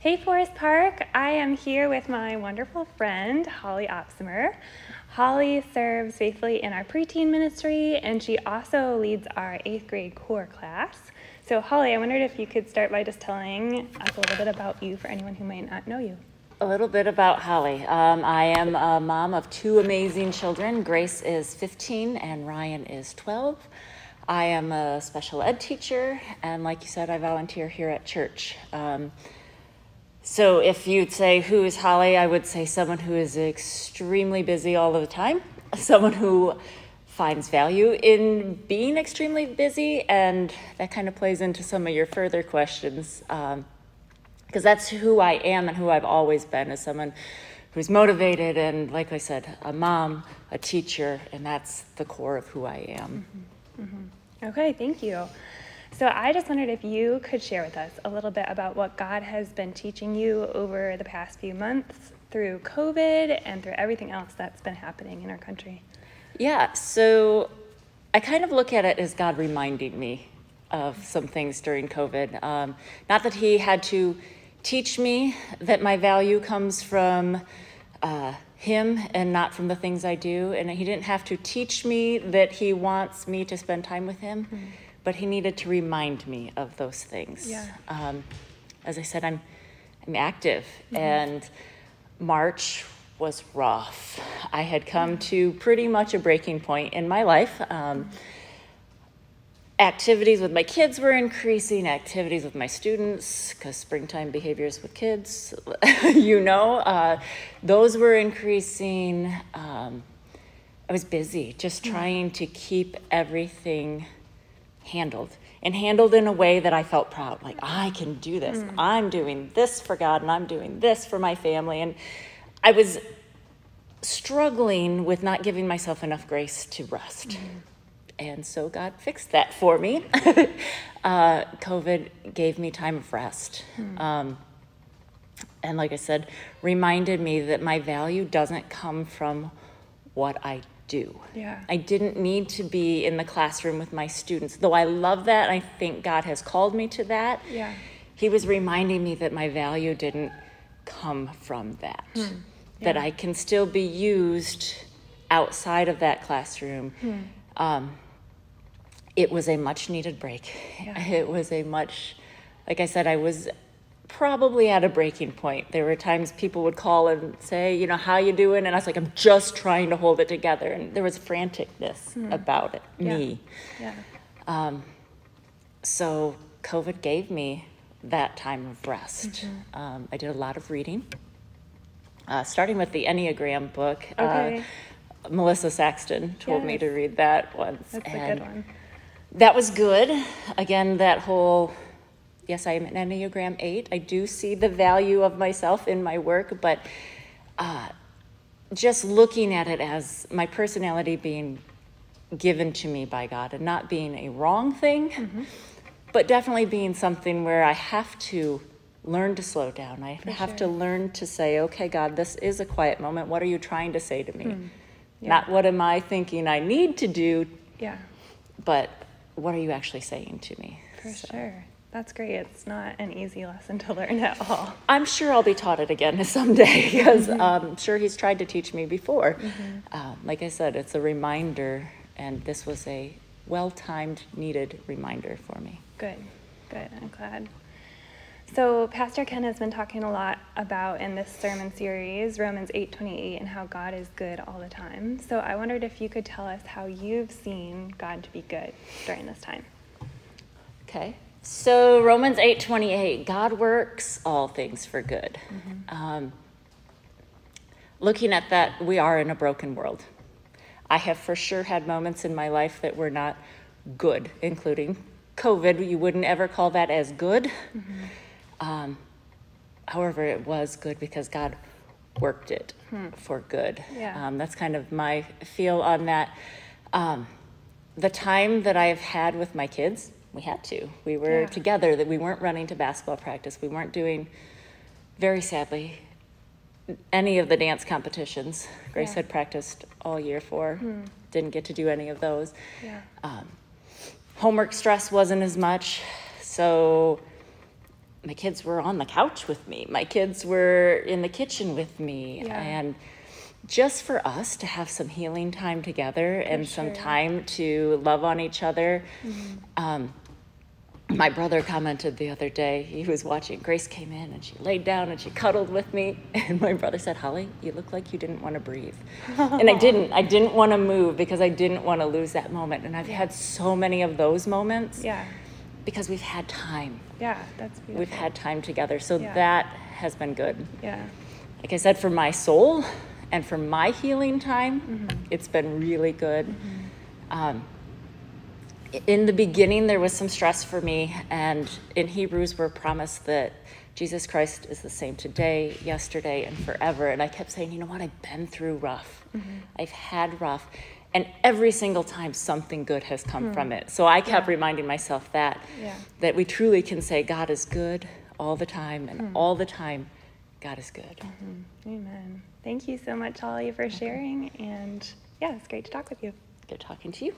Hey Forest Park, I am here with my wonderful friend, Holly Opsommer. Holly serves faithfully in our preteen ministry, and she also leads our 8th grade core class. So Holly, I wondered if you could start by just telling us a little bit about you for anyone who might not know you. A little bit about Holly. I am a mom of 2 amazing children. Grace is 15 and Ryan is 12. I am a special ed teacher, and like you said, I volunteer here at church. So if you'd say, who is Holly? I would say someone who is extremely busy all of the time, someone who finds value in being extremely busy, and that kind of plays into some of your further questions, because that's who I am and who I've always been, as someone who's motivated and, like I said, a mom, a teacher, and that's the core of who I am. Mm-hmm. Mm-hmm. Okay, thank you. So I just wondered if you could share with us a little bit about what God has been teaching you over the past few months through COVID and through everything else that's been happening in our country. Yeah, so I kind of look at it as God reminding me of some things during COVID. Not that he had to teach me that my value comes from him and not from the things I do, and he didn't have to teach me that he wants me to spend time with him. Mm-hmm. But he needed to remind me of those things. Yeah. As I said, I'm active, mm-hmm. and March was rough. I had come to pretty much a breaking point in my life. Activities with my kids were increasing, activities with my students, because springtime behaviors with kids, those were increasing. I was busy, just trying to keep everything handled in a way that I felt proud. Like, I can do this. I'm doing this for God, and I'm doing this for my family. And I was struggling with not giving myself enough grace to rest. And so God fixed that for me. COVID gave me time of rest. And like I said, reminded me that my value doesn't come from what I do. Yeah. I didn't need to be in the classroom with my students, though I love that. I think God has called me to that. Yeah. He was reminding me that my value didn't come from that, that I can still be used outside of that classroom. It was a much needed break. Yeah. It was like I said, I was probably at a breaking point. There were times people would call and say, how you doing? And I was like, I'm just trying to hold it together. And there was franticness about it, me. Yeah. So COVID gave me that time of rest. I did a lot of reading, starting with the Enneagram book. Okay. Melissa Saxton told me to read that once. That's a good one. That was good. Again, that whole... Yes, I am an Enneagram 8. I do see the value of myself in my work, but just looking at it as my personality being given to me by God and not being a wrong thing, but definitely being something where I have to learn to slow down. I have to learn to say, okay, God, this is a quiet moment. What are you trying to say to me? Not what am I thinking I need to do, but what are you actually saying to me? For sure. That's great. It's not an easy lesson to learn at all. I'm sure I'll be taught it again someday, because I'm sure he's tried to teach me before. Like I said, it's a reminder, and this was a well-timed, needed reminder for me. Good. I'm glad. So Pastor Ken has been talking a lot about, in this sermon series, Romans 8:28, and how God is good all the time. So I wondered if you could tell us how you've seen God to be good during this time. Okay. So Romans 8:28, God works all things for good. Looking at that, we are in a broken world. I have for sure had moments in my life that were not good, including COVID. You wouldn't ever call that as good. However, it was good because God worked it for good. Yeah. That's kind of my feel on that. The time that I've had with my kids, we had to. We were together, that we weren't running to basketball practice. We weren't doing, very sadly, any of the dance competitions. Grace had practiced all year for. Didn't get to do any of those. Homework stress wasn't as much. So my kids were on the couch with me. My kids were in the kitchen with me. Yeah. And just for us to have some healing time together and some time to love on each other. My brother commented the other day, he was watching, Grace came in and she laid down and she cuddled with me. And my brother said, Holly, you look like you didn't want to breathe. And I didn't want to move because I didn't want to lose that moment. And I've had so many of those moments because we've had time. Yeah, that's beautiful. We've had time together. So that has been good. Yeah. Like I said, for my soul and for my healing time, it's been really good. In the beginning, there was some stress for me, and in Hebrews, we're promised that Jesus Christ is the same today, yesterday, and forever. And I kept saying, you know what, I've been through rough. I've had rough. And every single time, something good has come from it. So I kept reminding myself that we truly can say God is good all the time, and all the time, God is good. Amen. Thank you so much, Holly, for sharing. And yeah, it's great to talk with you. Good talking to you.